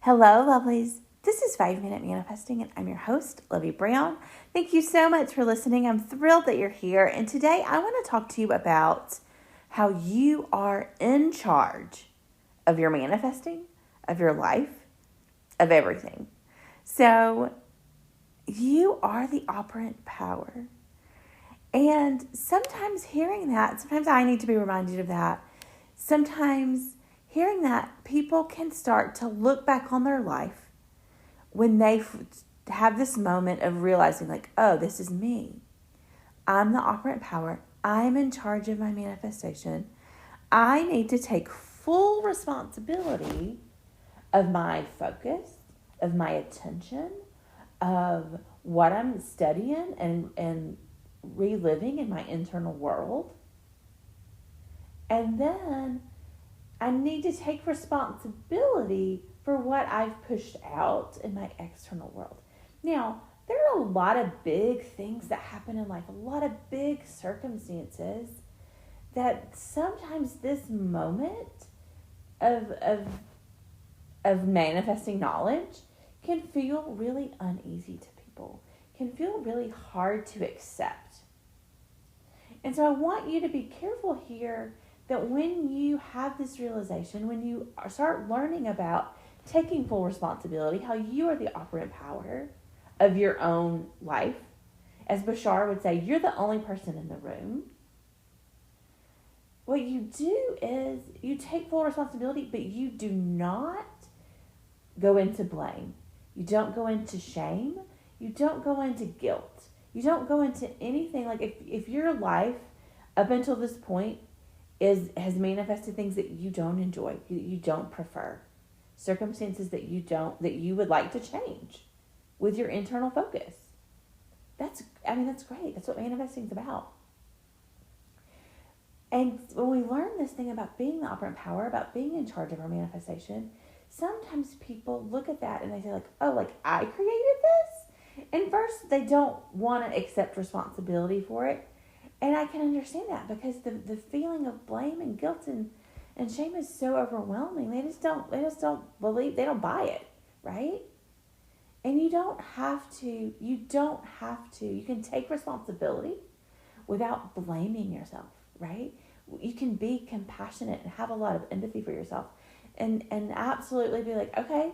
Hello, lovelies. This is 5 Minute Manifesting, and I'm your host, Lovey Brown. Thank you so much for listening. I'm thrilled that you're here. And today I want to talk to you about how you are in charge of your manifesting, of your life, of everything. So, you are the operant power. And sometimes hearing that, sometimes I need to be reminded of that. Sometimes hearing that, people can start to look back on their life when they have this moment of realizing, like, oh, this is me. I'm the operant power. I'm in charge of my manifestation. I need to take full responsibility of my focus, of my attention, of what I'm studying and reliving in my internal world. And then I need to take responsibility for what I've pushed out in my external world. Now, there are a lot of big things that happen in life, a lot of big circumstances that sometimes this moment of manifesting knowledge can feel really uneasy to people, can feel really hard to accept. And so I want you to be careful here that when you have this realization, when you start learning about taking full responsibility, how you are the operant power of your own life, as Bashar would say, you're the only person in the room. What you do is you take full responsibility, but you do not go into blame. You don't go into shame. You don't go into guilt. You don't go into anything. Like if your life up until this point has manifested things that you don't enjoy, you don't prefer, circumstances that you would like to change with your internal focus. That's great. That's what manifesting is about. And when we learn this thing about being the operant power, about being in charge of our manifestation, sometimes people look at that and they say, like, oh, like I created this? And first, they don't want to accept responsibility for it. And I can understand that because the feeling of blame and guilt and shame is so overwhelming. They just don't believe, they don't buy it, right? And you don't have to. You can take responsibility without blaming yourself, right? You can be compassionate and have a lot of empathy for yourself and absolutely be like, okay,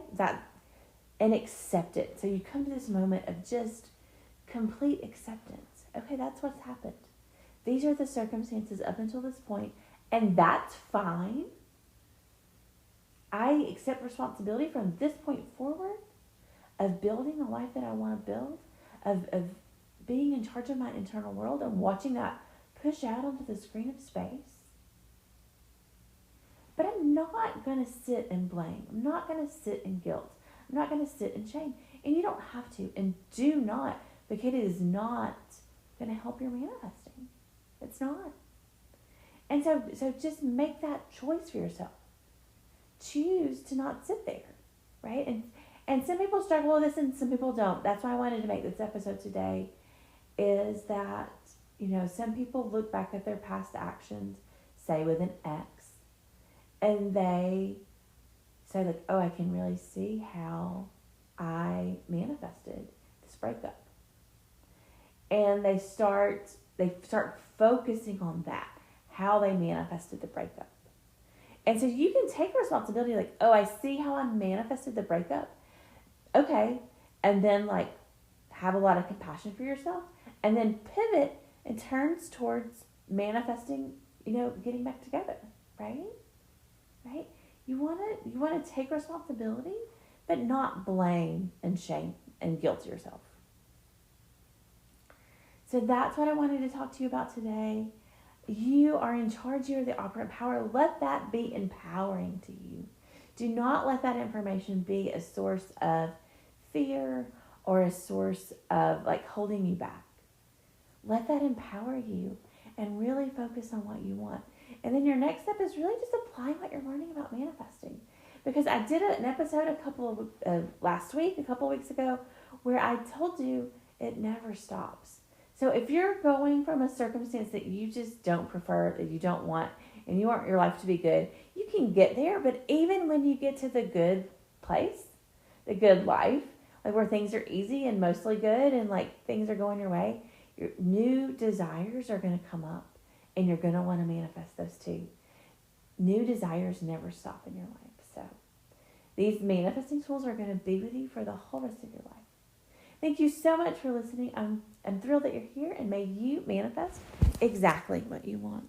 and accept it. So you come to this moment of just complete acceptance. Okay, that's what's happened. These are the circumstances up until this point, and that's fine. I accept responsibility from this point forward of building the life that I want to build, of being in charge of my internal world and watching that push out onto the screen of space. But I'm not going to sit in blame. I'm not going to sit in guilt. I'm not going to sit in shame. And you don't have to, and do not, because it is not going to help your manifesting. It's not. And so just make that choice for yourself. Choose to not sit there, right? And some people struggle with this and some people don't. That's why I wanted to make this episode today, is that, some people look back at their past actions, say with an X, and they say like, oh, I can really see how I manifested this breakup. And they start focusing on that, how they manifested the breakup. And so you can take responsibility, like, oh, I see how I manifested the breakup. Okay. And then like have a lot of compassion for yourself and then pivot and turns towards manifesting, getting back together, right? Right? You want to take responsibility, but not blame and shame and guilt yourself. So that's what I wanted to talk to you about today. You are in charge. You're the operant power. Let that be empowering to you. Do not let that information be a source of fear or a source of like holding you back. Let that empower you and really focus on what you want. And then your next step is really just applying what you're learning about manifesting. Because I did an episode a couple weeks ago, where I told you it never stops. So if you're going from a circumstance that you just don't prefer, that you don't want, and you want your life to be good, you can get there. But even when you get to the good place, the good life, like where things are easy and mostly good and like things are going your way, your new desires are going to come up and you're going to want to manifest those too. New desires never stop in your life. So these manifesting tools are going to be with you for the whole rest of your life. Thank you so much for listening. I'm thrilled that you're here, and may you manifest exactly what you want.